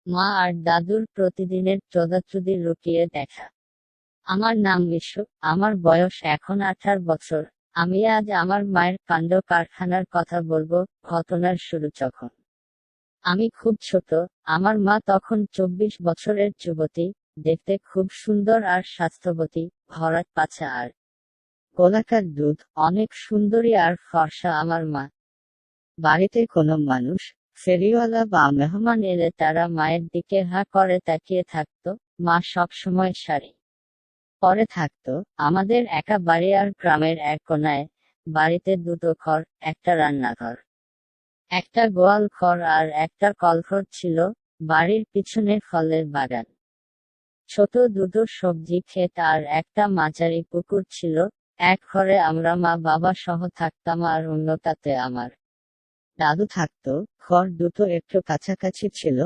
মা আর দাদুর প্রতিদিনের চোদাচুদি লুকিয়ে দেখা। আমার নাম মিশু। আমার বয়স এখন 18 বছর। আমি আজ আমার মায়ের কাণ্ড কারখানার কথা বলবো। ঘটনার শুরু যখন আমি খুব ছোট, আমার মা তখন 24 বছরের যুবতী, দেখতে খুব সুন্দর আর স্বাস্থ্যবতী, ভরাট পাছা আর গোলাকার দুধ, অনেক সুন্দরী আর ফর্সা আমার মা। বাড়িতে কোনো মানুষ, ফেরিওয়ালা বা মেহমান এলে তারা মায়ের দিকে হাঁ করে তাকিয়ে থাকতো। মা সবসময় শাড়ি পরে থাকতো। আমাদের একা বাড়ি আর গ্রামের এক কোনায়। বাড়িতে দুটো ঘর, একটা রান্নাঘর, একটা গোয়াল ঘর আর একটা কলঘর ছিল। বাড়ির পিছনে ফলের বাগান, ছোট দুটো সবজি ক্ষেত আর একটা মাঝারি পুকুর ছিল। এক ঘরে আমরা মা বাবা সহ থাকতাম আর অন্যটাতে আমার দাদু থাকতো। ঘর দুটো একটু কাছাকাছি ছিল।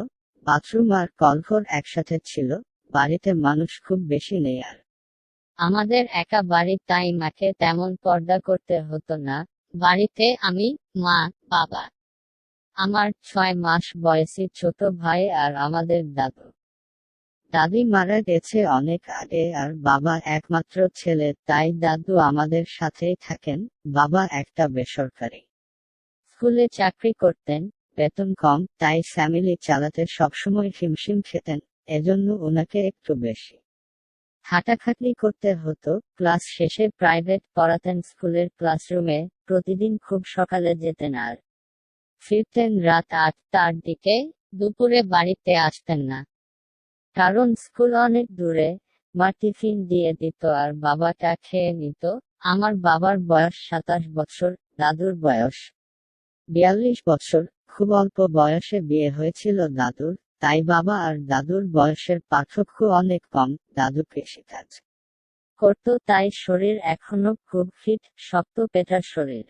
বাথরুম আর কলঘর একসাথে ছিল। বাড়িতে মানুষ খুব বেশি নেই আর আমাদের একা বাড়ি, তাই মাকে তেমন পর্দা করতে হতো না। বাড়িতে আমি, মা, বাবা, আমার 6 মাস বয়সী ছোট ভাই আর আমাদের দাদু। দাদি মারা গেছে অনেক আগে আর বাবা একমাত্র ছেলে, তাই দাদু আমাদের সাথেই থাকেন। বাবা একটা বেসরকারি স্কুলে চাকরি করতেন। বেতন কম, তাই ফ্যামিলি চালাতে সবসময় হিমশিম খেতেন। এজন্য ওনাকে একটু বেশি খাটাখাটনি করতে হতো। ক্লাস শেষে প্রাইভেট পড়াতেন স্কুলের ক্লাসরুমে। প্রতিদিন খুব সকালে যেতেন আর ফিরতেন রাত 8টার দিকে। দুপুরে বাড়িতে আসতেন না, কারণ স্কুল অনেক দূরে। মা টিফিন দিয়ে দিত আর বাবাটা খেয়ে নিত। আমার বাবার বয়স 27 বছর, দাদুর বয়স 42 বছর। খুব অল্প বয়সে বিয়ে হয়েছিল দাদুর, তাই বাবা আর দাদুর বয়সের পার্থক্য অনেক কম। দাদু কৃষিকাজ করত, তাই শরীর এখনো খুব ফিট, শক্ত পেটার শরীর।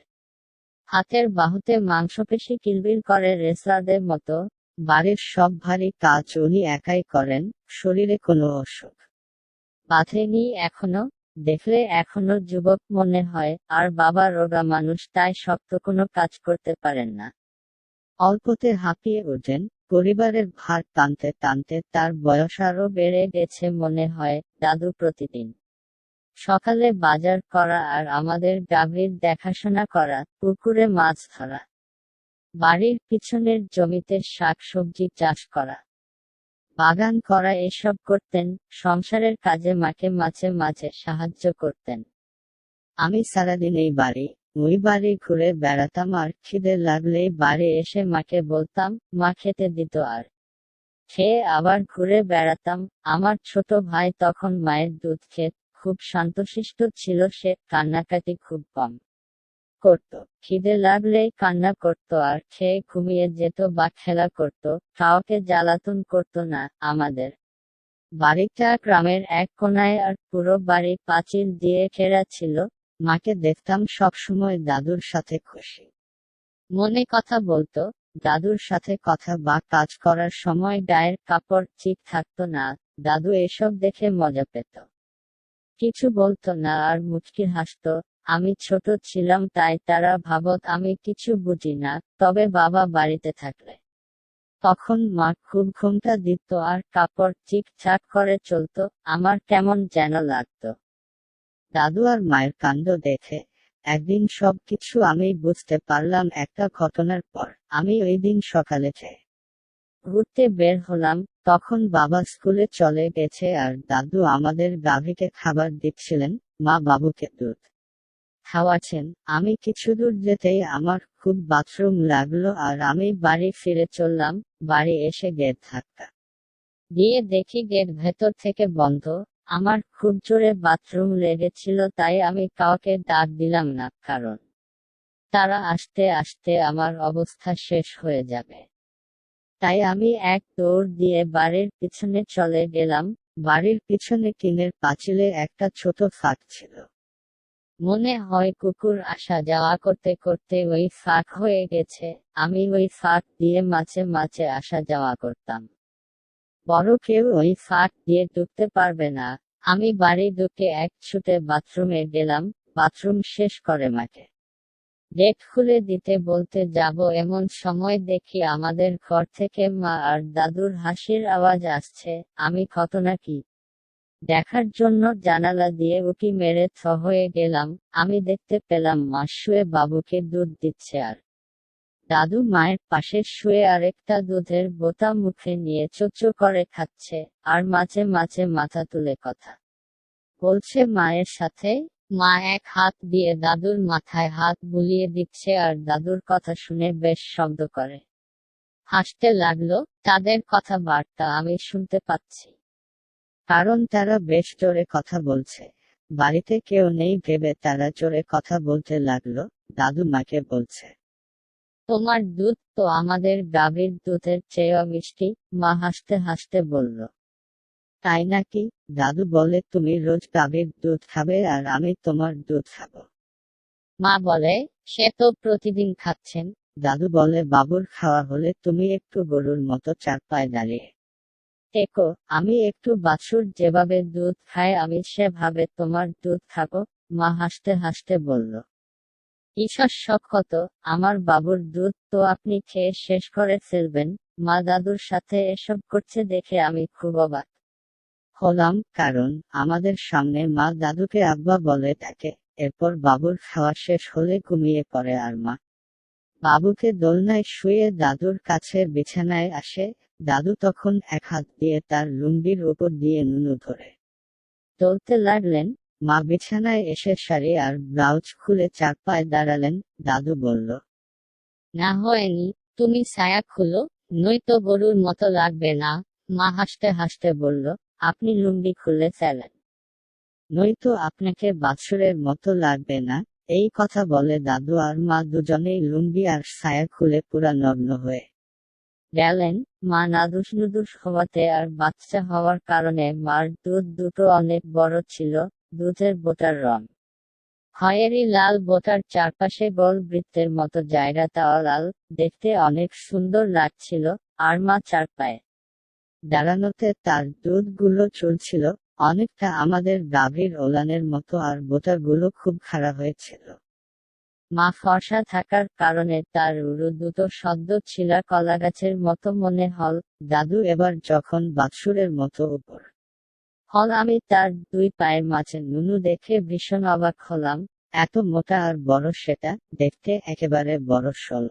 হাতের বাহুতে মাংসপেশি কিলবিল করে রেসলারদের মতো। বাড়ির সব ভারী কাজ উনি একাই করেন। শরীরে কোনো অসুখ বাঁধেনি এখনো। দেখলে এখনো যুবক মনে হয়। আর বাবা রোগা মানুষ, তাই শক্ত কোনো কাজ করতে পারেন না। অল্পতে হাঁপিয়ে ওঠেন। পরিবারের ভার টানতে টানতে তার বয়স আরো বেড়ে গেছে মনে হয়। দাদু প্রতিদিন সকালে বাজার করা আর আমাদের গাভীর দেখাশোনা করা, পুকুরে মাছ ধরা, বাড়ির পিছনের জমিতে শাক সবজি চাষ করা, বাগান করা, এসব করতেন। সংসারের কাজে মাকে মাঝে মাঝে সাহায্য করতেন। আমি সারাদিন এই বাড়ি ওই বাড়ি ঘুরে বেড়াতাম আর খিদে লাগলেই বাড়ি এসে মাকে বলতাম। মা খেতে দিত আর খেয়ে আবার ঘুরে বেড়াতাম। আমার ছোট ভাই তখন মায়ের দুধ খেত। খুব শান্তশিষ্ট ছিল সে, কান্নাকাটি খুব কম করত। খিদে লাগলেই কান্না করত আর খেয়ে ঘুমিয়ে যেত বা খেলা করত। কাউকে জ্বালাতন করত না। আমাদের বাড়িটা গ্রামের এক কোনায় আর পুরো বাড়ি পাঁচিল দিয়ে ঘেরা ছিল। মাকে দেখতাম সবসময় দাদুর সাথে খুশি মনে কথা বলতো। দাদুর সাথে কথা বা কাজ করার সময় গায়ের কাপড় ঠিক থাকতো না। দাদু এসব দেখে মজা পেত, কিছু বলতো না আর মুচকি হাসতো। আমি ছোট ছিলাম, তাই তারা ভাবত আমি কিছু বুঝি না। তবে বাবা বাড়িতে থাকলে তখন মা খুব ঘুমটা দিত আর কাপড় ঠিকঠাক করে চলতো। আমার কেমন যেন লাগতো দাদু আর মায়ের কাণ্ড দেখে। একদিন সবকিছু আমি বুঝতে পারলাম একটা ঘটনার পর। আমি ওই দিন সকালে ঘুরতে বের হলাম। তখন বাবা স্কুলে চলে গেছে আর দাদু আমাদের গাভীকে খাবার দিচ্ছিলেন। মা বাবুকে দুধ খাওয়াচ্ছেন। আমি কিছু দূর যেতেই আমার খুব বাথরুম লাগলো আর আমি বাড়ি ফিরে চললাম। বাড়ি এসে গেট ধাক্কা দিয়ে দেখি গেট ভেতর থেকে বন্ধ। আমার খুব জোরে বাথরুম লেগেছিল, তাই আমি কাউকে ডাক দিলাম না, কারণ তারা আসতে আসতে আমার অবস্থা শেষ হয়ে যাবে। তাই আমি এক দৌড় দিয়ে বাড়ির পিছনে চলে গেলাম। বাড়ির পিছনে টিনের পাঁচিলে একটা ছোট ফাঁক ছিল। মনে হয় কুকুর আসা যাওয়া করতে করতে ওই ফাঁক হয়ে গেছে। আমি ওই ফাঁক দিয়ে মাঝে মাঝে আসা যাওয়া করতাম। বড় কেউ ওই ফাঁক দিয়ে ঢুকতে পারবে না। আমি বাড়ি ঢুকে এক ছুটে বাথরুমে গেলাম। বাথরুম শেষ করে মাকে গেট খুলে দিতে বলতে যাব এমন সময় দেখি আমাদের ঘর থেকে মা আর দাদুর হাসির আওয়াজ আসছে। আমি ঘটনা কি দেখার জন্য জানালা দিয়ে উঁকি মেরে থ হয়ে গেলাম। আমি দেখতে পেলাম মা শুয়ে বাবুকে দুধ দিচ্ছে আর দাদু মায়ের পাশে শুয়ে আরেকটা দুধের বোঁতা মুখে নিয়ে চোচো করে খাচ্ছে, আর মাঝে মাঝে মাথা তুলে কথা বলছে মায়ের সাথে। মা এক হাত দিয়ে দাদুর মাথায় হাত বুলিয়ে দিচ্ছে আর দাদুর কথা শুনে বেশ শব্দ করে হাসতে লাগলো। তাদের কথাবার্তা আমি শুনতে পাচ্ছি, কারণ তারা বেশ জোরে কথা বলছে। বাড়িতে কেউ নেই ভেবে তারা জোরে কথা বলতে লাগলো। দাদু মাকে বলছে, তোমার দুধ তো আমাদের গাভীর দুধের চেয়েও মিষ্টি। মা হাসতে হাসতে বলল, তাই নাকি? দাদু বলে, তুমি রোজ গাভীর দুধ খাবে আর আমি তোমার দুধ খাবো। মা বলে, সে তো প্রতিদিন খাচ্ছেন। দাদু বলে, বাবুর খাওয়া হলে তুমি একটু গরুর মতো চার পায়ে দাঁড়িয়ে দেখো, আমি একটু বাছুর যেভাবে দুধ খায় আমি সেভাবে তোমার দুধ খাবো। মা হাসতে হাসতে বলল, ঈশ্বর কত, আমার বাবুর দুধ তো আপনি খেয়ে শেষ করে ফেলবেন। মা দাদুর সাথে এসব করছে দেখে আমি খুব অবাক হলাম, কারণ আমাদের সামনে মা দাদুকে আব্বা বলে থাকে। এরপর বাবুর খাওয়া শেষ হলে ঘুমিয়ে পড়ে আর মা বাবুকে দোলনায় শুয়ে দাদুর কাছে বিছানায় আসে। দাদু তখন এক হাত দিয়ে তার লুঙ্গির উপর দিয়ে নুনু ধরে চলতে লাগলেন। মা বিছানায় এসে শাড়ি আর ব্লাউজ খুলে চার পায়ে দাঁড়ালেন। দাদু বলল, না হয়নি, তুমি ছায়া খুলো, নয়তো গরুর মতো লাগবে না। মা হাসতে হাসতে বলল, আপনি লুঙ্গি খুলে ফেলেন, নয়তো আপনাকে বাছুরের মতো লাগবে না। এই কথা বলে দাদু আর মা দুজনেই লুঙ্গি আর ছায়া খুলে পুরা নগ্ন হয়ে গেলেন। মা নাদুস নুদুস হওয়াতে আর বাচ্চা হওয়ার কারণে মার দুধ দুটো অনেক বড় ছিল। দুধের বোঁটার রং খয়েরি লাল, বোঁটার চারপাশে গোল বৃত্তের মতো জায়গাটাও লাল। দেখতে অনেক সুন্দর লাগছিল। আর মা চার পায়ে দাঁড়ানোতে তার দুধগুলো চলছিল অনেকটা আমাদের গাভীর ওলানের মতো, আর বোঁটাগুলো খুব খাড়া হয়েছিল। মা ফর্সা থাকার কারণে তার উরু দুটো সদ্য ছিলা কলাগাছের মতো মনে হল। দাদু এবার যখন বাছুরের মতো উপর হল, আমি তার দুই পায়ের মাঝে নুনু দেখে ভীষণ অবাক হলাম। এত মোটা আর বড়, সেটা দেখতে একেবারে বড় শোল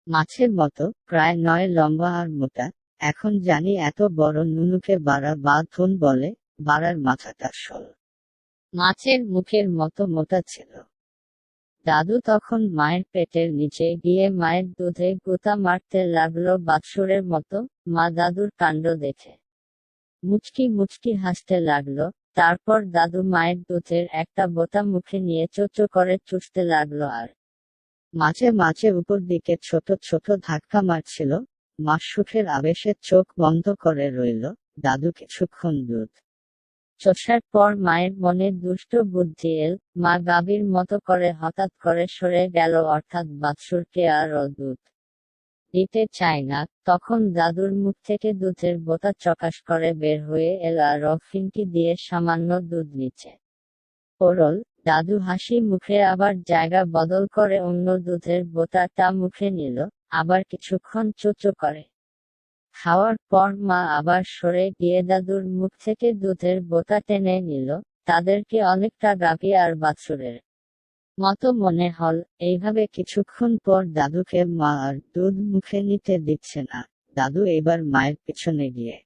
মাছের মতো, প্রায় 9 লম্বা আর মোটা। এখন জানি এত বড় নুনুকে বাড়া বা থুন বলে। বাড়ার মাথাটা শোল মাছের মুখের মতো মোটা ছিল। দাদু তখন মায়ের পেটের নিচে গিয়ে মায়ের দুধে গোতা মারতে লাগলো বাছুরের মতো। মা দাদুর কাণ্ড দেখে মুচকি মুচকি হাসতে লাগলো। তারপর দাদু মায়ের দুধের একটা বোঁতা মুখে নিয়ে চোচো করে চুষতে লাগলো আর মাঝে মাঝে উপর দিকে ছোট ছোট ধাক্কা মারছিল। মা সুখের আবেশে চোখ বন্ধ করে রইল। দাদু কিছুক্ষণ দুধ চষার পর মায়ের মনে দুষ্ট বুদ্ধি এল। মা গাভীর মতো করে হঠাৎ করে সরে গেল, অর্থাৎ বাছুরকে আর দুধ দিতে চায় না। তখন দাদুর মুখ থেকে দুধের বোঁতা চকাশ করে বের হয়ে এল আর ফিনকি দিয়ে সামান্য দুধ নিচে পড়ল। দাদু হাসি মুখে আবার জায়গা বদল করে অন্য দুধের বোঁতাটা মুখে নিল। আবার কিছুক্ষণ চোচো করে খাওয়ার পর মা আবার সরে গিয়ে দাদুর মুখ থেকে দুধের বোঁতা টেনে নিল। তাদেরকে অনেকটা গাভী আর বাছুরের মতো মনে হল। এইভাবে কিছুক্ষণ পর দাদুকে মা আর দুধ মুখে নিতে দিচ্ছে না। দাদু এবার মায়ের পিছনে গিয়ে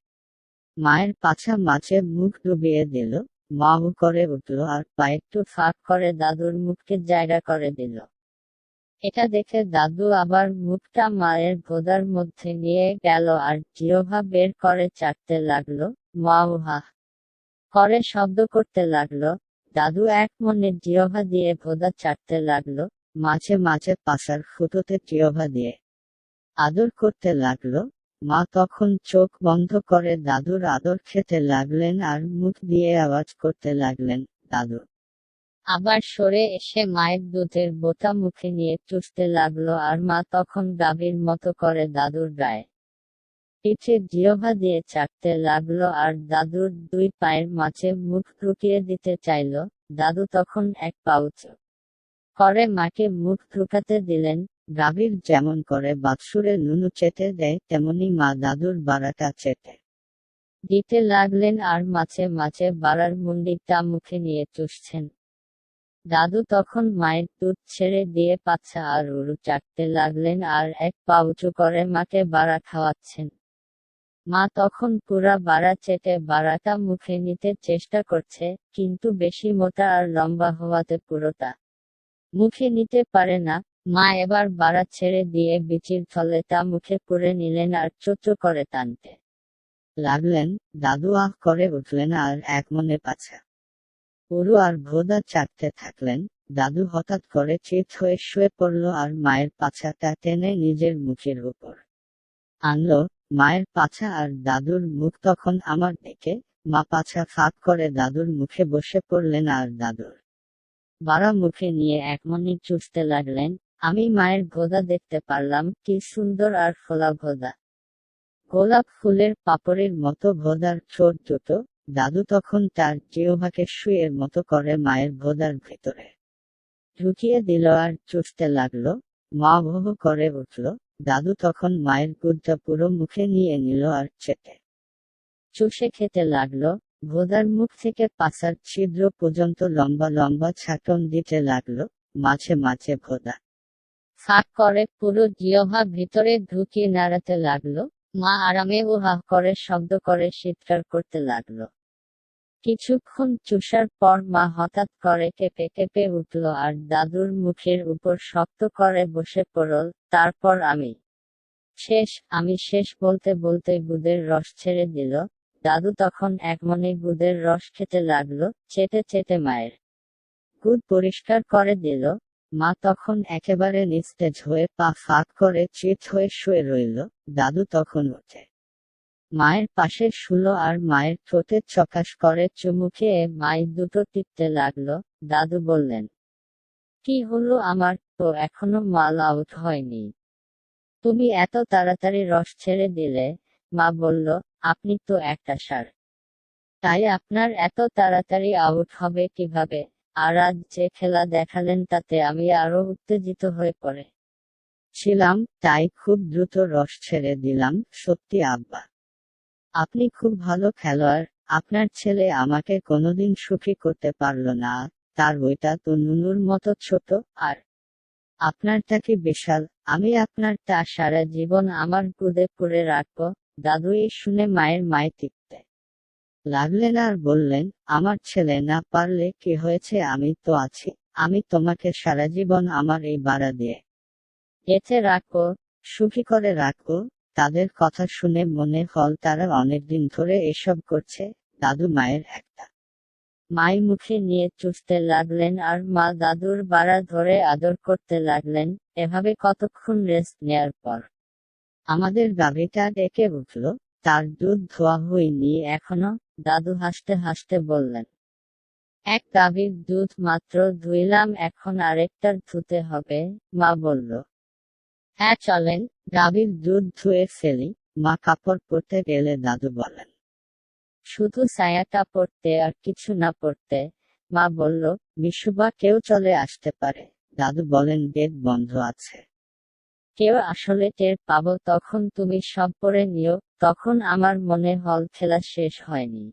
মায়ের পাছা মাঝে মুখ ডুবিয়ে দিল। মা হু করে উঠল আর পা একটু ফাঁক করে দাদুর মুখকে জায়গা করে দিল। এটা দেখে দাদু আবার মুখটা মায়ের গোদার মধ্যে নিয়ে গেল আর জিহ্বা বের করে চাটতে লাগলো। মা উহা করে শব্দ করতে লাগলো। দাদু এক মনে জিহ্বা দিয়ে গোদা চাটতে লাগলো। মাঝে মাঝে পাছার ফুটোতে জিহ্বা দিয়ে আদর করতে লাগলো। মা তখন চোখ বন্ধ করে দাদুর আদর খেতে লাগলেন আর মুখ দিয়ে আওয়াজ করতে লাগলেন, দাদু। আবার সরে এসে মায়ের দুধের বোঁতা মুখে নিয়ে চুষতে লাগলো আর মা তখন গাভীর মতো করে দাদুর গায়ে পিঠে জিহ্বা দিয়ে চাটতে লাগলো আর দাদুর দুই পায়ের মাঝে মুখ ঢুকিয়ে দিতে চাইল। দাদু তখন এক পা উঁচু করে মাকে মুখ ঢুকাতে দিলেন। গাভীর যেমন করে বাছুরে নুনু চেটে দেয় তেমনি মা দাদুর বাড়াটা চেটে দিতে লাগলেন আর মাঝে মাঝে বাড়ার মুন্ডিটা মুখে নিয়ে চুষছেন। দাদু তখন মায়ের দুধ ছেড়ে দিয়ে পাছা আর উরু চাটতে লাগলেন আর এক পা উঁচু করে মাকে বাড়া খাওয়াচ্ছেন। মা তখন পুরা বাড়া চেটে বাড়াটা মুখে নিতে চেষ্টা করছে, কিন্তু বেশি মোটা আর লম্বা হওয়াতে পুরোটা মুখে নিতে পারে না। মা এবার বাড়া ছেড়ে দিয়ে বিচির থলে তা মুখে পুরে নিলেন আর চোচো করে টানতে লাগলেন। দাদু আহ করে উঠলেন আর এক মনে পাছা উরু আর ভোদা চাটতে থাকলেন। দাদু হঠাৎ করে চিত হয়ে শুয়ে পড়ল আর মায়ের পাছাটা টেনে নিজের মুখের উপর আনলো। মায়ের পাছা আর দাদুর মুখ তখন আমার দিকে। মা পাছা ফাঁক করে দাদুর মুখে বসে পড়লেন আর দাদুর বাড়া মুখে নিয়ে একমনে চুষতে লাগলেন। আমি মায়ের ভোদা দেখতে পারলাম, কি সুন্দর আর ফোলা ভোদা, গোলাপ ফুলের পাপড়ের মতো ভোদার ছোট দুটো। দাদু তখন তার জিহ্বাকে সুইয়ের মতো করে মায়ের ভোদার ভেতরে ঢুকিয়ে দিল আর চুষতে লাগলো। মা ভোহ করে উঠল। দাদু তখন মায়ের গুদটা পুরো মুখে নিয়ে নিল আর চেটে চুষে খেতে লাগলো। ভোদার মুখ থেকে পাছার ছিদ্র পর্যন্ত লম্বা লম্বা ছাটন দিতে লাগলো। মাঝে মাঝে ভোদা ফাঁক করে পুরো জিহ্বা ভিতরে ঢুকিয়ে নাড়াতে লাগলো। মা আরামে উহাহ করে শব্দ করে চিৎকার করতে লাগলো। কিছুক্ষণ চুষার পর মা হঠাৎ করে কেঁপে কেঁপে উঠল আর দাদুর মুখের উপর শক্ত করে বসে পড়ল। তারপর আমি শেষ বলতে বলতে গুদের রস ছেড়ে দিল। দাদু তখন একমনে গুদের রস খেতে লাগলো, চেটে চেটে মায়ের গুদ পরিষ্কার করে দিল। মা তখন একেবারে নিস্তেজ হয়ে পা ফাঁক করে চিত হয়ে শুয়ে রইল। দাদু তখন উঠে মায়ের পাশে শুলো আর মায়ের ঠোঁটে চকাশ করে চুমু খেয়ে মাই দুটো টিপতে লাগলো। দাদু বললেন, কি হলো আমার, তো এখনো মাল আউট হয়নি, তুমি এত তাড়াতাড়ি রস ছেড়ে দিলে? মা বলল, আপনি তো একটা ষাঁড়, তাই আপনার এত তাড়াতাড়ি আউট হবে কিভাবে? আর আজ যে খেলা দেখালেন তাতে আমি আরো উত্তেজিত হয়ে পড়ে ছিলাম, তাই খুব দ্রুত রস ছেড়ে দিলাম। সত্যি আব্বা, আপনি খুব ভালো খেলোয়াড়। আপনার ছেলে আমাকে কোনোদিন সুখী করতে পারলো না, তার ওইটা তো নুনুর মতো ছোট, আর আপনারটা কি বিশাল। আমি আপনারটা সারা জীবন আমার গুদে পুরে রাখবো। দাদু এই শুনে মায়ের টিপতে লাগলেন আর বললেন, আমার ছেলে না পারলে কি হয়েছে, আমি তো আছি। আমি তোমাকে সারা জীবন আমার এই বাড়া দিয়ে গেঁথে রাখবো, সুখী করে রাখবো। তাদের কথা শুনে মনে হল তারা অনেকদিন ধরে এসব করছে। দাদু মায়ের একটা মাই মুখে নিয়ে চুষতে লাগলেন আর মা দাদুর বাড়া ধরে আদর করতে লাগলেন। এভাবে কতক্ষণ রেস্ট নেয়ার পর আমাদের গাভীটা ডেকে উঠল। তার দুধ ধোয়া হয়নি এখনো। দাদু হাসতে হাসতে বললেন, এক গাভীর দুধ মাত্র ধুইলাম, এখন আরেকটার ধুতে হবে। মা বলল, হ্যাঁ চলেন, গাভীর দুধ ধুয়ে ফেলি। মা কাপড় পরতে গেলে দাদু বলেন, শুধু ছায়াটা পড়তে আর কিছু না পড়তে? মা বলল, বিশুবা কেউ চলে আসতে পারে। দাদু বলেন, গেট বন্ধ আছে, কেউ আসলে টের পাবো তখন তুমি সব পড়ে নিও। তখন আমার মনে হল খেলা শেষ হয়নি,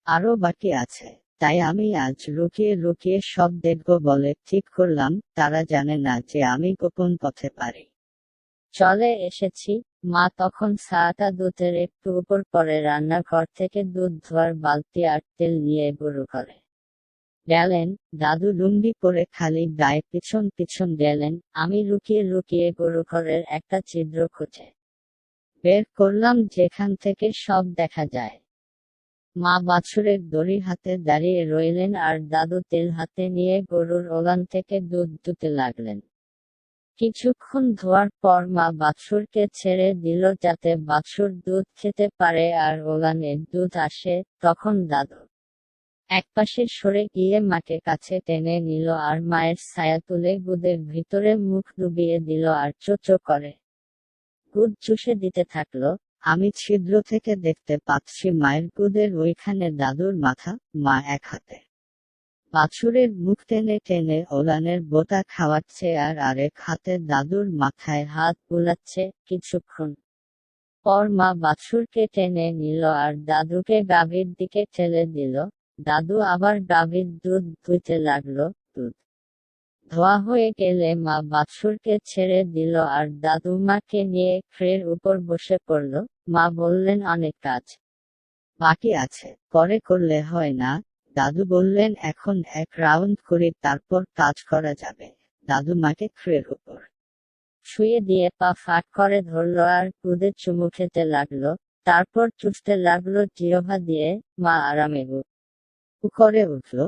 আরো বাকি আছে, তাই আমি আজ লুকিয়ে লুকিয়ে সব দেখব বলে ঠিক করলাম। তারা জানে না যে আমি গোপন পথে পারি। চলে এসেছি। মা তখন ছায়াটা দুধের একটু উপর পরে রান্নাঘর থেকে দুধ ধোয়ার বালতি আর তেল নিয়ে গরু ঘরে গেলেন। দাদু লুঙ্গি পরে খালি গায়ে পিছন পিছন গেলেন। আমি লুকিয়ে লুকিয়ে গরু ঘরের একটা ছিদ্র খুঁজে বের করলাম যেখান থেকে সব দেখা যায়। মা বাছুরের দড়ি হাতে দাঁড়িয়ে রইলেন আর দাদু তেল হাতে নিয়ে গরুর ওলান থেকে দুধ দুতে লাগলেন। কিছুক্ষণ ধোয়ার পর মা বাছুরকে ছেড়ে দিল যাতে বাছুর দুধ খেতে পারে আর ওলানে দুধ আসে। তখন দাদু একপাশে সরে গিয়ে মাকে কাছে টেনে নিল আর মায়ের ছায়া তুলে গুদের ভিতরে মুখ ডুবিয়ে দিল আর চোচো করে গুদ চুষে দিতে থাকলো। আমি ছিদ্র থেকে দেখতে পাচ্ছি মায়ের গুদের ওইখানে দাদুর মাথা। মা এক হাতে বাছুরের মুখ টেনে টেনে ওলানের বোঁটা খাওয়াচ্ছে আর আরেক হাতে দাদুর মাথায় হাত বুলাচ্ছে। কিছুক্ষণ পর মা বাছুরকে টেনে নিল আর দাদুকে গাভীর দিকে ঠেলে দিল। দাদু আবার গাভীর দুধ দুইতে লাগলো। দুধ ধোয়া হয়ে গেলে মা বাছুরকে ছেড়ে দিল আর দাদু মাকে নিয়ে ট্রের উপর বসে পড়ল। মা বললেন, অনেক কাজ বাকি আছে, পরে করলে হয় না? দাদু বললেন, এখন এক রাউন্ড করি, তারপর কাজ করা যাবে। দাদু মাকে ট্রের উপর শুয়ে দিয়ে পা ফাঁক করে ধরল আর কুদে চুমু খেতে লাগলো। তারপর চুষতে লাগলো জিহ্বা দিয়ে। মা আরামে করে উঠল।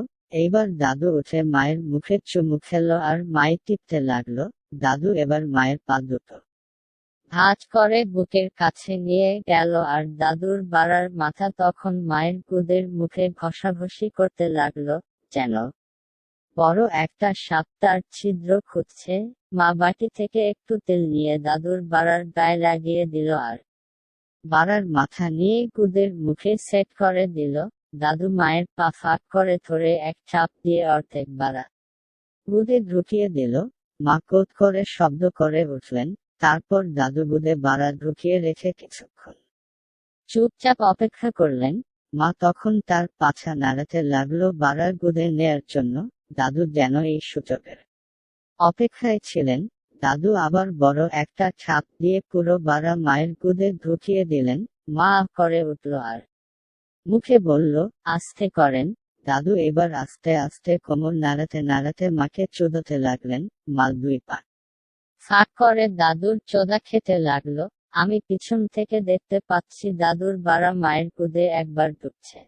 এইবার দাদু উঠে মায়ের মুখে চুমু খেল আর মায়ে টিপতে লাগলো। দাদু এবার মায়ের পা দুটো ভাঁজ করে বুকের কাছে নিয়ে গেল আর দাদুর বাড়ার মাথা তখন মায়ের কুদের মুখে ঘষাঘষি করতে লাগলো, যেন বড় একটা সাপ তার ছিদ্র খুঁজছে। মা বাটি থেকে একটু তেল নিয়ে দাদুর বাড়ার গায়ে লাগিয়ে দিল আর বাড়ার মাথা নিয়ে কুদের মুখে সেট করে দিল। দাদু মায়ের পা ফাঁক করে ধরে এক চাপ দিয়ে অর্ধেক বাড়া গুদে ঢুকিয়ে দিল। মা কোত করে শব্দ করে উঠলেন। তারপর দাদু গুদে বাড়া ঢুকিয়ে রেখে কিছুক্ষণ চুপচাপ অপেক্ষা করলেন। মা তখন তার পাছা নাড়াতে লাগলো বাড়ার গুদে নেয়ার জন্য। দাদু যেন এই সুযোগের অপেক্ষায় ছিলেন। দাদু আবার বড় একটা ছাপ দিয়ে পুরো বাড়া মায়ের গুদে ঢুকিয়ে দিলেন। মা করে উঠল আর মুখে বলল, আস্তে করেন। দাদু এবার আস্তে আস্তে কোমর নাড়াতে নাড়াতে মাকে চোদতে লাগলেন। মা দুই পা ফাঁক করে দাদুর চোদা খেতে লাগলো। আমি পিছন থেকে দেখতে পাচ্ছি দাদুর বাড়া মায়ের কুদে একবার ঢুকছে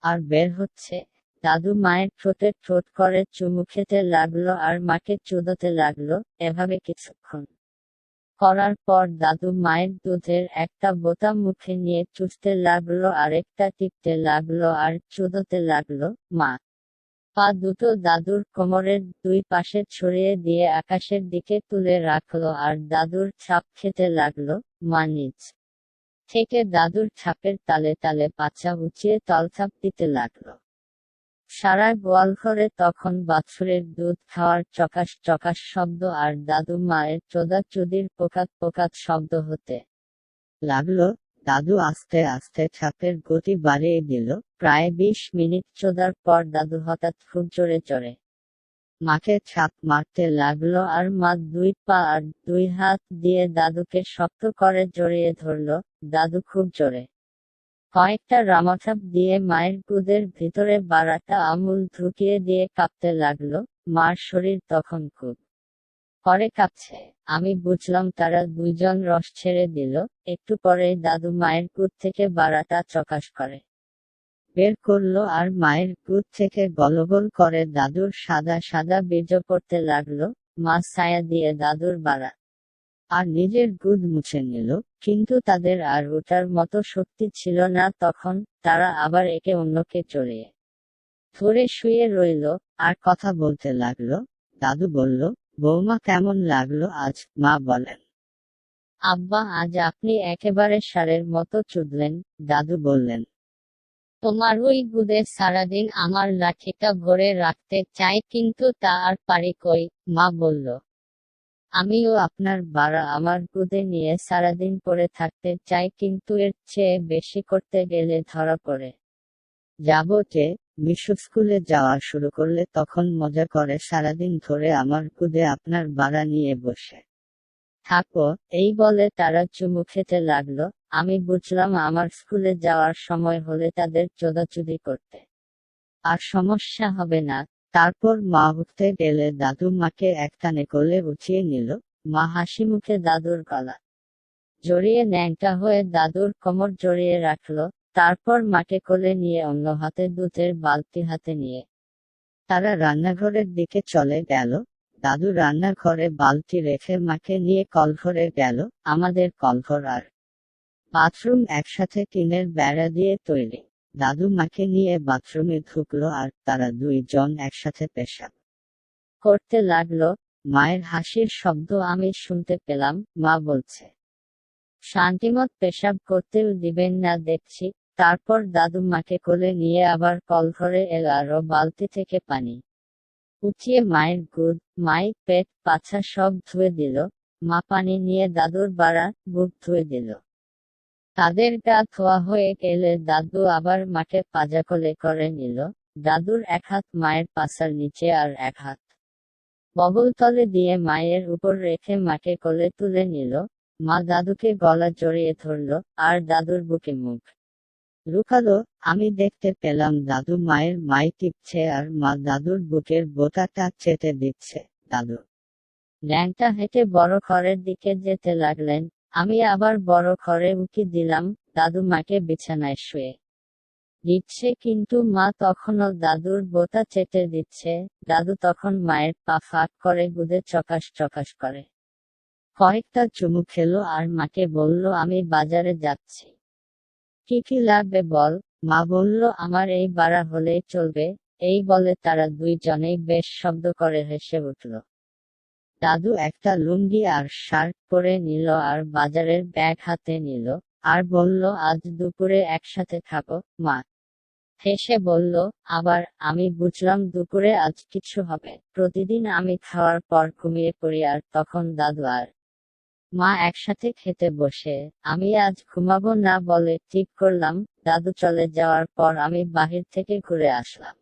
আর বের হচ্ছে। দাদু মায়ের ঠোঁটে ঠোঁট করে চুমু খেতে লাগলো আর মাকে চুদোতে লাগলো। এভাবে কিছুক্ষণ করার পর দাদু মায়ের দুধের একটা বোঁতা মুখে নিয়ে চুষতে লাগলো, আরেকটা টিপতে লাগলো আর চুদোতে লাগলো। মা পা দুটো দাদুর কোমরের দুই পাশে ছড়িয়ে দিয়ে আকাশের দিকে তুলে রাখলো আর দাদুর ছাপ খেতে লাগলো। মা নিচ থেকে দাদুর ছাপের তালে তালে পাছা উঁচিয়ে তলছাপ দিতে লাগলো। সারা গোয়ালঘরে তখন বাছুরের দুধ খাওয়ার চকাশ চকাশ শব্দ আর দাদু মায়ের চোদাচুদির পোকাত পোকাত শব্দ হতে লাগলো। দাদু আস্তে আস্তে ছাপের গতি বাড়িয়ে দিল। প্রায় 20 মিনিট চোদার পর দাদু হঠাৎ খুব জোরে চড়ে মাকে ছাপ মারতে লাগলো আর মা দুই পা আর দুই হাত দিয়ে দাদুকে শক্ত করে জড়িয়ে ধরল। দাদু খুব জোরে কয়েকটা রামাছাপ দিয়ে মায়ের কুদের ভিতরে বাড়াটা আমূল ঢুকিয়ে দিয়ে কাঁপতে লাগলো। মার শরীর তখন খুব করে কাঁপছে। আমি বুঝলাম তারা দুইজন রস ছেড়ে দিল। একটু পরেই দাদু মায়ের কুদ থেকে বাড়াটা চকাশ করে বের করলো আর মায়ের কুদ থেকে গলগল করে দাদুর সাদা সাদা বীর্য পড়তে লাগলো। মা ছায়া দিয়ে দাদুর বাড়া আর নিজের গুদ মুছে নিল। কিন্তু তাদের আর ওঠার মতো শক্তি ছিল না তখন। তারা আবার একে অন্যকে জড়িয়ে ধরে শুয়ে রইল আর কথা বলতে লাগলো। দাদু বলল, বৌমা কেমন লাগলো আজ? মা বলেন, আব্বা আজ আপনি একেবারে ষাঁড়ের মতো চুদলেন। দাদু বললেন, তোমার ওই গুদে সারাদিন আমার লাঠিটা ভরে রাখতে চাই, কিন্তু তা আর পারি কই। মা বলল, আমিও আপনার বাড়া আমার গুদে নিয়ে সারাদিন পড়ে থাকতে চাই, কিন্তু এর চেয়ে বেশি করতে গেলে ধরা পড়ে যাব যে। মিশু স্কুলে যাওয়া শুরু করলে তখন মজা করে সারাদিন ধরে আমার গুদে আপনার বাড়া নিয়ে বসে থাকো। এই বলে তারা চুমু খেতে লাগলো। আমি বুঝলাম আমার স্কুলে যাওয়ার সময় হলে তাদের চোদাচুদি করতে আর সমস্যা হবে না। তারপর মা উঠতে গেলে দাদু মাকে একটানে কোলে উঠিয়ে নিল। মা হাসি মুখে দাদুর গলা জড়িয়ে ন্যাংটা হয়ে দাদুর কোমর জড়িয়ে রাখলো। তারপর মাকে কোলে নিয়ে অন্য হাতে দুধের বালতি হাতে নিয়ে তারা রান্নাঘরের দিকে চলে গেল। দাদু রান্নাঘরে বালতি রেখে মাকে নিয়ে কলঘরে গেল। আমাদের কলঘর আর বাথরুম একসাথে টিনের বেড়া দিয়ে তৈরি। দাদু মাকে নিয়ে বাথরুমে ঢুকলো আর তারা দুইজন একসাথে পেশাব করতে লাগলো। মায়ের হাসির শব্দ আমি শুনতে পেলাম। মা বলছে, শান্তিমত পেশাব করতেও দিবেন না দেখছি। তারপর দাদু মাকে কোলে নিয়ে আবার কলঘরে এলো আরো বালতি থেকে পানি উঠিয়ে মায়ের গুদ মাই পেট পাছা সব ধুয়ে দিল। মা পানি নিয়ে দাদুর বাড়া বুক ধুয়ে দিল। তাদের গা ধোয়া হয়ে গেলে দাদু আবার মাকে পাজাকোলে করে নিল। দাদুর এক হাত মায়ের পাছার নিচে আর এক হাত বগলতলে দিয়ে মায়ের উপর রেখে মাকে কোলে তুলে নিল। মা দাদুকে গলা জড়িয়ে ধরল আর দাদুর বুকে মুখ লুকালো। আমি দেখতে পেলাম দাদু মায়ের মাই টিপছে আর মা দাদুর বুকের বোতাটা চেটে দিচ্ছে। দাদু ল্যাংটা হেঁটে বড় ঘরের দিকে যেতে লাগলেন। আমি আবার বড় ঘরে উকি দিলাম। দাদু মাকে বিছানায় শুয়ে দিচ্ছে কিন্তু মা তখনও দাদুর বোতা চেটে দিচ্ছে। দাদু তখন মায়ের পা ফাঁক করে গুদে চকাশ চকাশ করে কয়েকটা চুমু খেলো আর মাকে বলল আমি বাজারে যাচ্ছি। কি কি লাগবে বল। মা বলল আমার এই বাড়া হলেই চলবে। এই বলে তারা দুইজনেই বেশ শব্দ করে হেসে উঠল। দাদু একটা লুঙ্গি আর শার্ট পরে নিল আর বাজারের ব্যাগ হাতে নিল আর বলল আজ দুপুরে একসাথে খাবো। মা হেসে বলল আবার। আমি বুঝলাম দুপুরে আজ কিছু হবে। প্রতিদিন আমি খাওয়ার পর ঘুমিয়ে পড়ি আর তখন দাদু আর মা একসাথে খেতে বসে। আমি আজ ঘুমাবো না বলে ঠিক করলাম। দাদু চলে যাওয়ার পর আমি বাহির থেকে ঘুরে আসলাম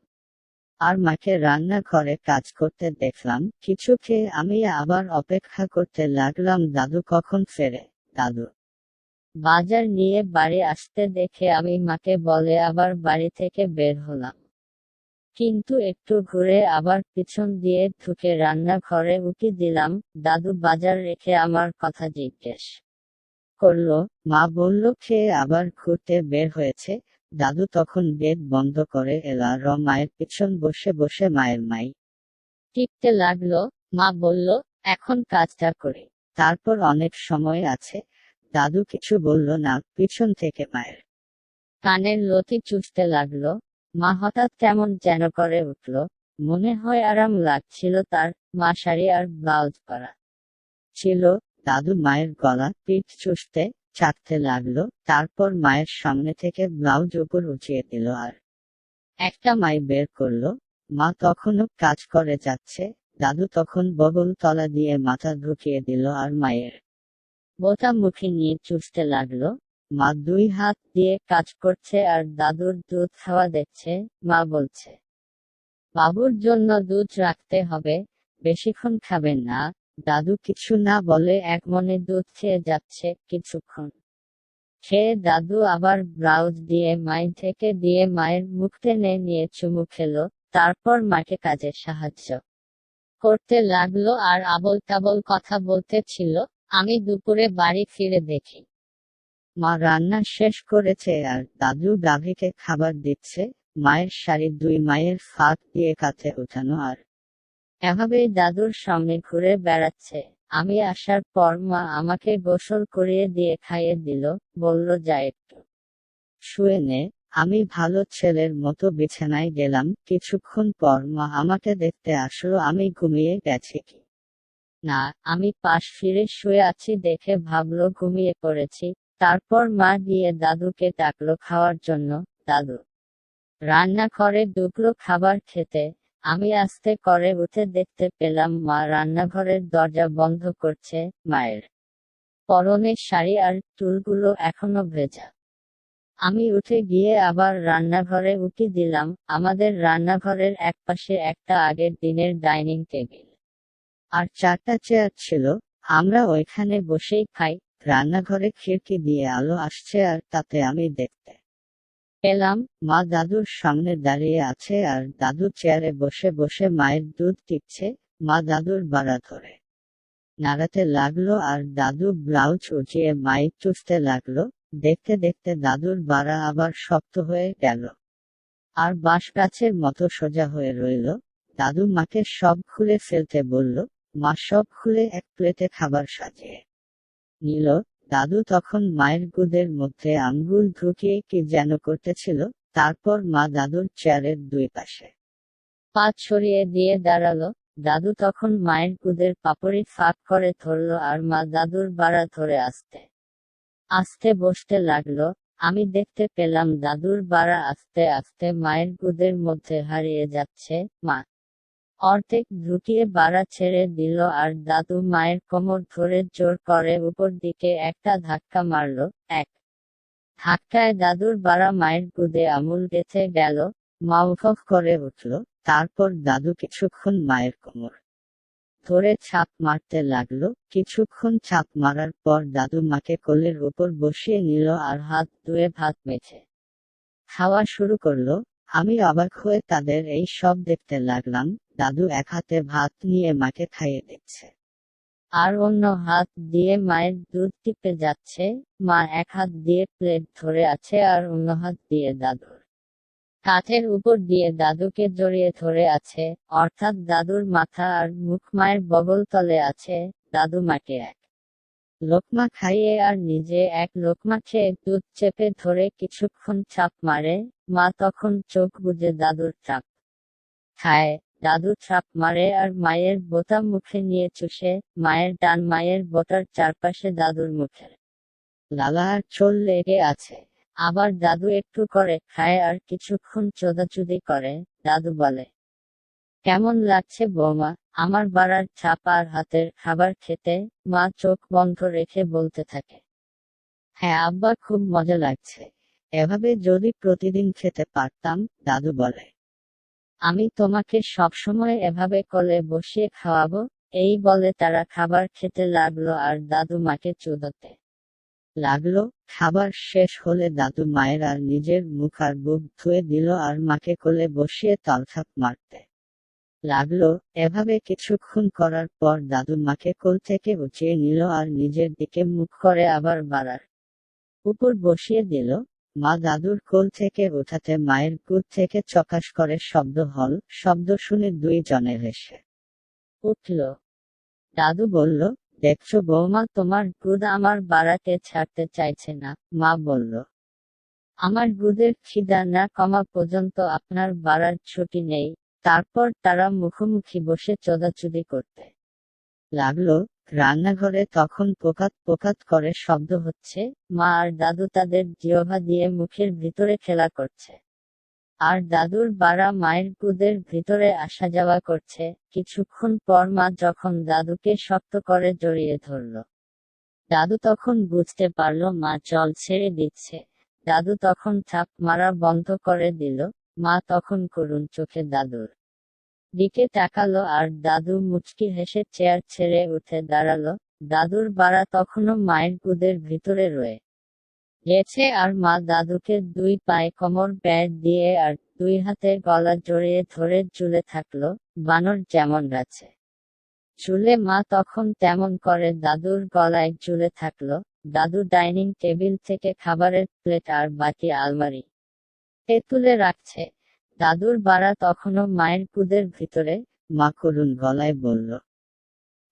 আর মাকে রান্নাঘরে কাজ করতে দেখলাম। কিছু খেয়ে আমি আবার অপেক্ষা করতে লাগলাম দাদু কখন ফেরে। দাদু বাজার নিয়ে বাড়ি আসতে দেখে আমি মাকে বলে আবার বাড়ি থেকে বের হলাম। কিন্তু একটু ঘুরে আবার পিছন দিয়ে ঢুকে রান্নাঘরে উকি দিলাম। দাদু বাজার রেখে আমার কথা জিজ্ঞেস করলো। মা বলল খেয়ে আবার ঘুরতে বের হয়েছে। দাদু তখন গেট বন্ধ করে এলা মায়ের পিছন বসে বসে মায়ের মাই টিপতে লাগলো। মা বলল এখন কাজটা করি, তারপর অনেক সময় আছে। দাদু কিছু বলল না। পিছন থেকে মায়ের কানের লতি চুষতে লাগলো। মা হঠাৎ কেমন যেন করে উঠল। মনে হয় আরাম লাগছিল তার। মা শাড়ি আর ব্লাউজ পরা ছিল। দাদু মায়ের গলা পিঠ চুষতে চাটতে লাগলো। তারপর মায়ের সামনে থেকে ব্লাউজ উপর উঠিয়ে দিল আর একটা মাই বের করলো। মা তখনও কাজ করে যাচ্ছে। দাদু তখন বগল তলা দিয়ে মাথা ঢুকিয়ে দিল আর মায়ের বোতা মুখে নিয়ে চুষতে লাগলো। মা দুই হাত দিয়ে কাজ করছে আর দাদুর দুধ খাওয়া দেখছে। মা বলছে বাবুর জন্য দুধ রাখতে হবে, বেশিক্ষণ খাবেন না। দাদু কিছু না বলে একমনে দুধ খেয়ে যাচ্ছে। কিছুক্ষণ খেয়ে দাদু আবার ব্লাউজ দিয়ে মাই থেকে দিয়ে মায়ের মুখ টেনে নিয়ে চুমু খেলো। তারপর মাকে কাজে সাহায্য করতে লাগলো আর আবল তাবল কথা বলতে ছিল। আমি দুপুরে বাড়ি ফিরে দেখি মা রান্না শেষ করেছে আর দাদু গাভীকে খাবার দিচ্ছে। মায়ের শাড়ি দুই মায়ের ফাঁক দিয়ে কাঁধে উঠানো আর এভাবেই দাদুর সামনে ঘুরে বেড়াচ্ছে। আমি আসার পর মা আমাকে গোসল করিয়ে দিয়ে খাইয়ে দিল। বলল যা একটু শুয়ে নে। আমি ভালো ছেলের মতো বিছানায় গেলাম। কিছুক্ষণ পর মা আমাকে দেখতে আসলো আমি ঘুমিয়ে গেছি কি না। আমি পাশ ফিরে শুয়ে আছি দেখে ভাবলো ঘুমিয়ে পড়েছি। তারপর মা গিয়ে দাদুকে ডাকলো খাওয়ার জন্য। দাদু রান্না করে ঢুকলো খাবার খেতে। আমি আস্তে করে উঠে দেখতে পেলাম মা রান্নাঘরের দরজা বন্ধ করছে। মায়ের পরনের শাড়ি আর চুলগুলো এখনো ভেজা। আমি উঠে গিয়ে আবার রান্নাঘরে উকি দিলাম। আমাদের রান্নাঘরের একপাশে একটা আগের দিনের ডাইনিং টেবিল আর 4টা চেয়ার ছিল। আমরা ওইখানে বসেই খাই। রান্নাঘরে খিড়কি দিয়ে আলো আসছে আর তাতে আমি দেখতে পেলাম মা দাদুর সামনে দাঁড়িয়ে আছে আর দাদু চেয়ারে বসে বসে মায়ের দুধ টিপছে। মা দাদুর বাড়া ধরে নাড়াতে লাগলো আর দাদু ব্লাউজ উঠিয়ে মাইক চুষতে লাগলো। দেখতে দেখতে দাদুর বাড়া আবার শক্ত হয়ে গেল আর বাঁশ গাছের মতো সোজা হয়ে রইল। দাদু মাকে সব খুলে ফেলতে বলল। মা সব খুলে এক প্লেটে খাবার সাজিয়ে নিল। দাদু তখন মায়ের গুদের মধ্যে আঙ্গুল ঢুকিয়ে কি যেন করতেছিল। তারপর মা দাদুর চেয়ারের দুই পাশে পা ছড়িয়ে দিয়ে দাঁড়ালো। দাদু তখন মায়ের গুদের পাপড়ি ফাঁক করে ধরল আর মা দাদুর বাড়া ধরে আস্তে আস্তে বসতে লাগলো। আমি দেখতে পেলাম দাদুর বাড়া আস্তে আস্তে মায়ের গুদের মধ্যে হারিয়ে যাচ্ছে। মা অর্ধেক ঢুকিয়ে বাড়া ছেড়ে দিল আর দাদু মায়ের কোমর ধরে জোর করে উপর দিকে একটা ধাক্কা মারল। এক ধাক্কায় দাদুর বাড়া মায়ের গুদে আমূল গেঁথে গেল। মা উফ করে উঠল। তারপর দাদু কিছুক্ষণ মায়ের কোমর ধরে ছাপ মারতে লাগলো। কিছুক্ষণ ছাপ মারার পর দাদু মাকে কোলের উপর বসিয়ে নিল আর হাত ধুয়ে ভাত মেখে খাওয়া শুরু করলো। আমি অবাক হয়ে তাদের এই সব দেখতে লাগলাম। দাদু এক হাতে ভাত নিয়ে মাকে খাইয়ে দিচ্ছে আর অন্য হাত দিয়ে মায়ের দুধ টিপে যাচ্ছে। মা এক হাত দিয়ে প্লেট ধরে আছে আর অন্য হাত দিয়ে দাদুর কাঁধের উপর দিয়ে দাদুকে জড়িয়ে ধরে আছে, অর্থাৎ দাদুর মাথা আর মুখ মায়ের বগল তলে আছে। দাদু মাকে এক লোকমা খাইয়ে আর নিজে এক লোকমা খেয়ে দুধ চেপে ধরে কিছুক্ষণ চাপ মারে। মা তখন চোখ বুজে দাদুর চাপ খায়। দাদু চাপ মারে আর মায়ের বোঁতা মুখে নিয়ে চুষে। মায়ের ডান মায়ের বোঁতার চারপাশে দাদুর মুখের লালা আর চোল লেগে আছে। আবার দাদু একটু করে খায় আর কিছুক্ষণ চোদাচুদি করে। দাদু বলে, কেমন লাগছে বৌমা আমার বাড়ার ছাপ আর হাতের খাবার খেতে? মা চোখ বন্ধ রেখে বলতে থাকে, হ্যাঁ আব্বা, খুব মজা লাগছে। এভাবে যদি প্রতিদিন খেতে পারতাম। দাদু বলে, আমি তোমাকে সবসময় এভাবে কোলে বসিয়ে খাওয়াবো। এই বলে তারা খাবার খেতে লাগলো আর দাদু মাকে চুদোতে লাগলো। খাবার শেষ হলে দাদু মায়ের আর নিজের মুখ আর বুক ধুয়ে দিল আর মাকে কোলে বসিয়ে তলছাপ মারতে লাগলো। এভাবে কিছুক্ষণ করার পর দাদু মাকে কোল থেকে উঠিয়ে নিল আর নিজের দিকে মুখ করে আবার বাড়ার উপর বসিয়ে দিল। মা দাদুর কোল থেকে ওঠাতে মায়ের গুদ থেকে চকাশ করে শব্দ হল। শব্দ শুনে দুই জনে হেসে উঠল। দাদু বলল, দেখছো বৌমা, তোমার গুদ আমার বাড়াতে ছাড়তে চাইছে না। মা বলল, আমার গুদের খিদা না কমা পর্যন্ত আপনার বাড়ার ছুটি নেই। তারপর তারা মুখোমুখি বসে চোদাচুদি করতে লাগলো। রান্নাঘরে তখন পোকাত পোকাত করে শব্দ হচ্ছে। মা আর দাদু তাদের জিহ্বা দিয়ে মুখের ভিতরে খেলা করছে আর দাদুর বাড়া মায়ের গুদের ভিতরে আসা যাওয়া করছে। কিছুক্ষণ পর মা যখন দাদুকে শক্ত করে জড়িয়ে ধরল, দাদু তখন বুঝতে পারল মা জল ছেড়ে দিচ্ছে। দাদু তখন চাপ মারা বন্ধ করে দিল। মা তখন করুণ চোখে দাদুর দিকে তাকালো আর দাদু মুচকি হেসে চেয়ার ছেড়ে উঠে দাঁড়ালো। দাদুর বাড়া তখনও মায়ের গুদের ভিতরে রয়ে গেছে আর মা দাদুকে দুই পায়ে কোমর বেড় দিয়ে আর দুই হাতে গলা জড়িয়ে ধরে ঝুলে থাকলো, বানর যেমন গাছে ঝুলে মা তখন তেমন করে দাদুর গলায় ঝুলে থাকলো। দাদু ডাইনিং টেবিল থেকে খাবারের প্লেট আর বাটি আলমারি তুলে রাখছে। দাদুর বাড়া তখনও মায়ের গুদের ভিতরে। মা করুণ গলায় বলল,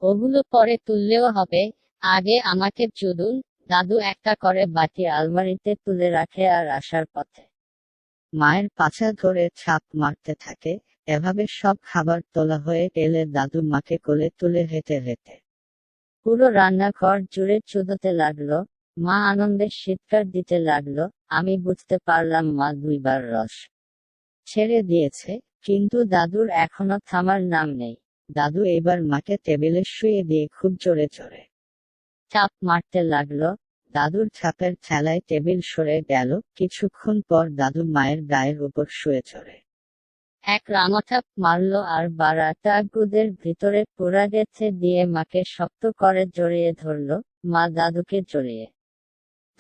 ওগুলো পরে তুললেও হবে, আগে আমাকে চুদুন। দাদু একটা করে বাটি আলমারিতে তুলে রাখে আর আসার পথে মায়ের পাছা ধরে ছাপ মারতে থাকে। এভাবে সব খাবার তোলা হয়ে গেলে দাদু মাকে কোলে তুলে হেঁটে হেঁটে পুরো রান্নাঘর জুড়ে চুদোতে লাগলো। মা আনন্দে চিৎকার দিতে লাগলো। আমি বুঝতে পারলাম মা দুইবার রস ছেড়ে দিয়েছে, কিন্তু দাদুর এখনো থামার নাম নেই। দাদু এবার মাকে টেবিলে শুয়ে দিয়ে খুব জোরে জোরে চাপ মারতে লাগলো। দাদুর ছাপের ঠেলায় টেবিল সরে গেল। কিছুক্ষণ পর দাদু মায়ের গায়ের উপর শুয়ে চড়ে এক রাঙাচাপ মারলো আর বাড়াটা গুদের ভিতরে পোড়া গেছে দিয়ে মাকে শক্ত করে জড়িয়ে ধরলো। মা দাদুকে জড়িয়ে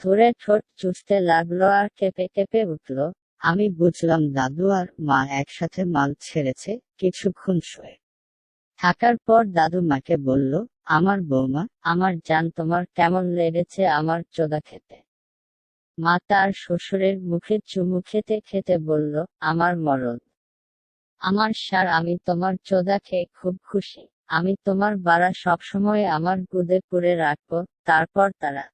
ধরে ঠোঁট চুষতে লাগলো আর কেঁপে কেঁপে উঠল। আমি বুঝলাম দাদু আর মা একসাথে মাল ছেড়েছে। কিছুক্ষণ শুয়ে থাকার পর দাদু মাকে বলল, আমার বৌমা, আমার জান, তোমার কেমন লেগেছে আমার চোদা খেতে? মা তার শ্বশুরের মুখে চুমু খেতে খেতে বলল, আমার মরদ, আমার সার, আমি তোমার চোদা খেয়ে খুব খুশি। আমি তোমার বাড়া সবসময় আমার গুদে পুরে রাখবো। তারপর তারা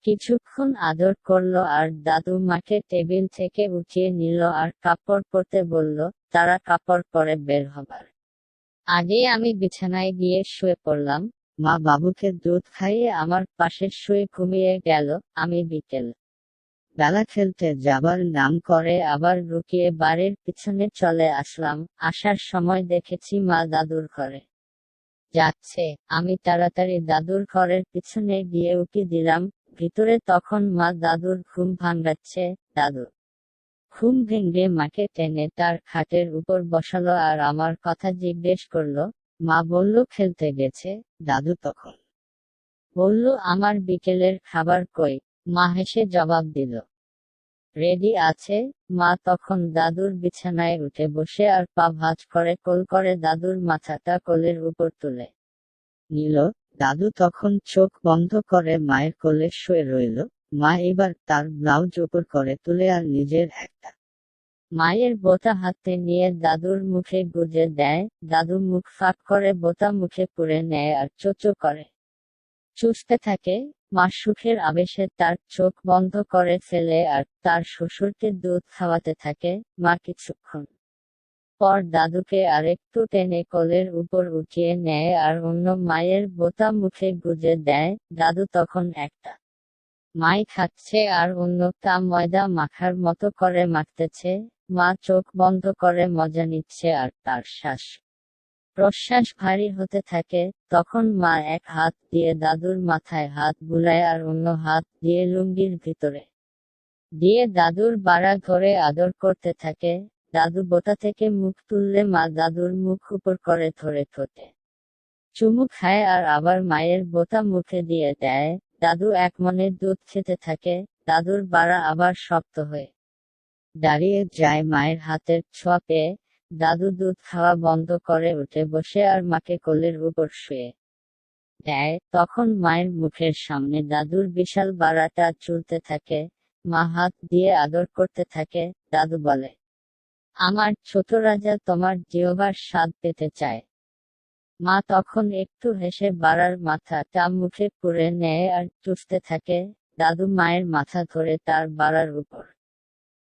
কিছুক্ষণ আদর করলো আর দাদু মাকে টেবিল থেকে উঠিয়ে নিল আর কাপড় পরতে বলল। তারা কাপড় পরে বের হবার আগেই আমি বিছানায় গিয়ে শুয়ে পড়লাম। মা বাবুকে দুধ খাইয়ে আমার পাশে শুয়ে ঘুমিয়ে গেল। আমি বিকেল বেলা খেলতে যাবার নাম করে আবার লুকিয়ে বাড়ির পিছনে চলে আসলাম। আসার সময় দেখেছি মা দাদুর ঘরে যাচ্ছে। আমি তাড়াতাড়ি দাদুর ঘরের পিছনে গিয়ে উকি দিলাম। ভিতরে তখন মা দাদুর ঘুম ভাঙাচ্ছে। দাদু ঘুম ভেঙে মাকে টেনে তার খাটের উপর বসালো আর আমার কথা জিজ্ঞেস করলো। মা বলল খেলতে গেছে। দাদু তখন বলল আমার বিকেলের খাবার কই। মা হেসে জবাব দিল রেডি আছে। মা তখন দাদুর বিছানায় উঠে বসে আর পা ভাঁজ করে কোল করে দাদুর মাথাটা কোলের উপর তুলে নিল। দাদু তখন চোখ বন্ধ করে মায়ের কোলে শুয়ে রইল। মা এবার তার ব্লাউজ উপর করে তুলে আর নিজের একটা মায়ের বোঁতা হাতে নিয়ে দাদুর মুখে গুজে দেয়। দাদু মুখ ফাঁক করে বোঁতা মুখে পুরে নেয় আর চোচো করে চুষতে থাকে। মা সুখের আবেশে তার চোখ বন্ধ করে ফেলে আর তার শ্বশুরকে দুধ খাওয়াতে থাকে। মা কিছুক্ষণ পর দাদুকে আরেকটু টেনে কোলের উপর উঠিয়ে নেয় আর অন্য মায়ের বোঁতা মুখে গুজে দেয়। দাদু তখন একটা মাই খাচ্ছে আর অন্যটা ময়দা মাখার মতো করে মাখতেছে। মা চোখ বন্ধ করে মজা নিচ্ছে আর তার শ্বাস প্রশ্বাস ভারী হতে থাকে। তখন মা এক হাত দিয়ে দাদুর মাথায় হাত বুলায় আর অন্য হাত দিয়ে লুঙ্গির ভিতরে দিয়ে দাদুর বাড়া ধরে আদর করতে থাকে। দাদু বোঁতা থেকে মুখ তুললে মা দাদুর মুখ উপর করে ধরে ঠোঁটে চুমু খায় আর আবার মায়ের বোঁতা মুখে দিয়ে দেয়। দাদু একমনে দুধ খেতে থাকে। দাদুর বাড়া আবার শক্ত হয়ে দাঁড়িয়ে যায় মায়ের হাতের ছোঁয়া পেয়ে। দাদু দুধ খাওয়া বন্ধ করে উঠে বসে আর মাকে কোলের উপর শুয়ে দেয়। তখন মায়ের মুখের সামনে দাদুর বিশাল বাড়াটা চুলতে থাকে। মা হাত দিয়ে আদর করতে থাকে। দাদু বলে আমার ছোট রাজা তোমার জিহ্বার স্বাদ পেতে চায়। মা তখন একটু হেসে বাড়ার মাথাটা মুখে পুরে নেয় আর চুষতে থাকে। দাদু মায়ের মাথা ধরে তার বাড়ার উপর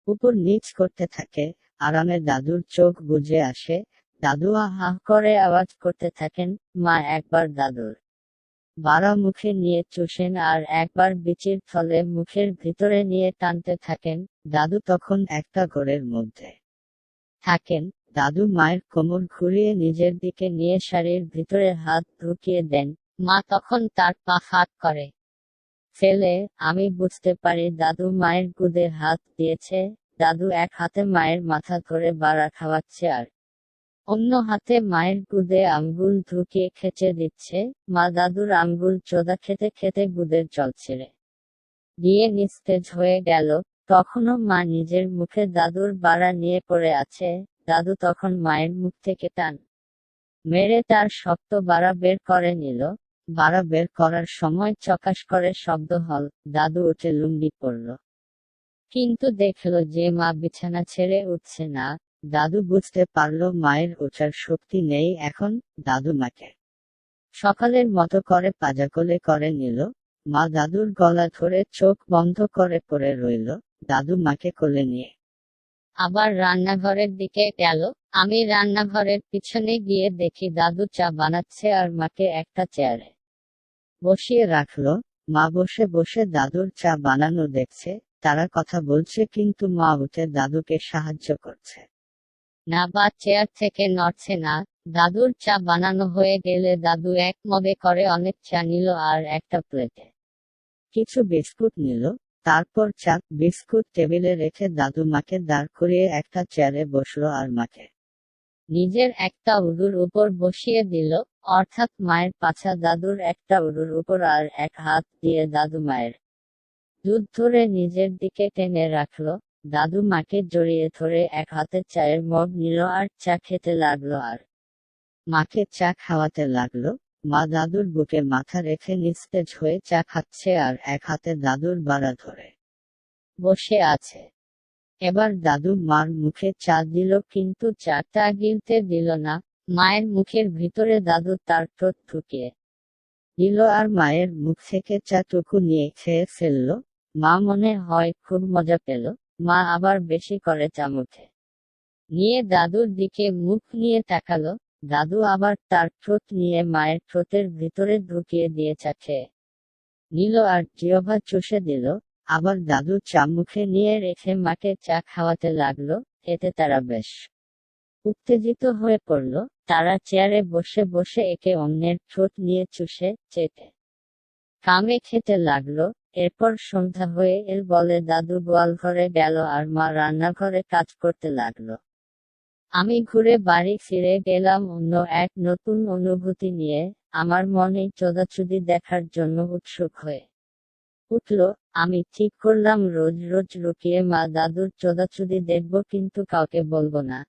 উপর নিচ করতে থাকে। আরামে দাদুর চোখ বুজে আসে। দাদু আহ করে আওয়াজ করতে থাকেন। মা একবার দাদুর বাড়া মুখে নিয়ে চুষেন আর একবার বিচির ফলে মুখের ভিতরে নিয়ে টানতে থাকেন। দাদু তখন একটা ঘোরের মধ্যে থাকেন। দাদু মায়ের কোমর ঘুরিয়ে নিজের দিকে নিয়ে শাড়ির ভিতরে হাত ঢুকিয়ে দেন। মা তখন তার পা ফাঁক করে ফেলে। আমি বুঝতে পারি দাদু মায়ের গুদে হাত দিয়েছে। দাদু এক হাতে মায়ের মাথা ধরে বাড়া খাওয়াচ্ছে আর অন্য হাতে মায়ের গুদে আঙ্গুল ঢুকিয়ে খেচে দিচ্ছে। মা দাদুর আঙ্গুল চোদা খেতে খেতে গুদের জল ছেড়ে দিয়ে নিস্তেজ হয়ে গেল। তখনও মা নিজের মুখে দাদুর বাড়া নিয়ে পড়ে আছে। দাদু তখন মায়ের মুখ থেকে টান মেরে তার শক্ত বাড়া বের করে নিল। বাড়া বের করার সময় চকাশ করে শব্দ হল। দাদু উঠে লুঙ্গি পরল, কিন্তু দেখলো যে মা বিছানা ছেড়ে উঠছে না। দাদু বুঝতে পারল মায়ের ওঠার শক্তি নেই এখন। দাদু মাকে সকালের মতো করে পাজাকোলে করে নিল। মা দাদুর গলা ধরে চোখ বন্ধ করে পড়ে রইল। দাদু মাকে কোলে নিয়ে আবার রান্নাঘরের দিকে গেল। আমি রান্নাঘরের পিছনে গিয়ে দেখি দাদু চা বানাচ্ছে আর মাকে একটা চেয়ারে বসিয়ে রাখলো। মা বসে বসে দাদুর চা বানানো দেখছে। তারা কথা বলছে কিন্তু মা উঠে দাদুকে সাহায্য করছে না বা চেয়ার থেকে নড়ছে না। দাদুর চা বানানো হয়ে গেলে দাদু এক মগে করে অনেক চা নিল আর একটা প্লেটে কিছু বিস্কুট নিল। তারপর চা বিস্কুট টেবিলে রেখে দাদু মাকে দাঁড় করিয়ে একটা চেয়ারে বসলো আর মাকে নিজের একটা উড়ুর উপর বসিয়ে দিল। অর্থাৎ মায়ের পাছা দাদুর একটা উড়ুর উপর আর এক হাত দিয়ে দাদু মায়ের দুধ ধরে নিজের দিকে টেনে রাখলো। দাদু মাকে জড়িয়ে ধরে এক হাতে চায়ের মগ নিল আর চা খেতে লাগলো আর মাকে চা খাওয়াতে লাগলো। মা দাদুর বুকে মাথা রেখে নিস্তেজ হয়ে চা খাচ্ছে আর এক হাতে দাদুর বাড়া ধরে বসে আছে। এবার দাদু মার মুখে চা দিল কিন্তু চাটা গিলতে দিল না। মায়ের মুখের ভিতরে দাদু তার ঠোঁট ঢুকিয়ে দিল আর মায়ের মুখ থেকে চাটুকু নিয়ে খেয়ে ফেলল। মা মনে হয় খুব মজা পেল। মা আবার বেশি করে চা মুখে নিয়ে দাদুর দিকে মুখ নিয়ে তাকালো। দাদু আবার তার ঠোঁট নিয়ে মায়ের ঠোঁটের ভিতরে ঢুকিয়ে দিয়ে চা খেয়ে নিল আর জিহ্বা চুষে দিল। আবার দাদু চা মুখে নিয়ে রেখে মাকে চা খাওয়াতে লাগলো। এতে তারা বেশ উত্তেজিত হয়ে পড়ল। তারা চেয়ারে বসে বসে একে অন্যের ঠোঁট নিয়ে চুষে চেটে কামে খেতে লাগলো। এরপর সন্ধ্যা হয়ে এল বলে দাদু গোয়ালঘরে গেল আর মা রান্নাঘরে কাজ করতে লাগলো। আমি ঘুরে বাড়ি ফিরে গেলাম অন্য এক নতুন অনুভূতি নিয়ে, আমার মনে চোদাচুদি দেখার জন্য উৎসুক হয়ে উঠল। আমি ঠিক করলাম রোজ রোজ লুকিয়ে মা দাদুর চোদাচুদি দেখব, কিন্তু কাউকে বলবো না।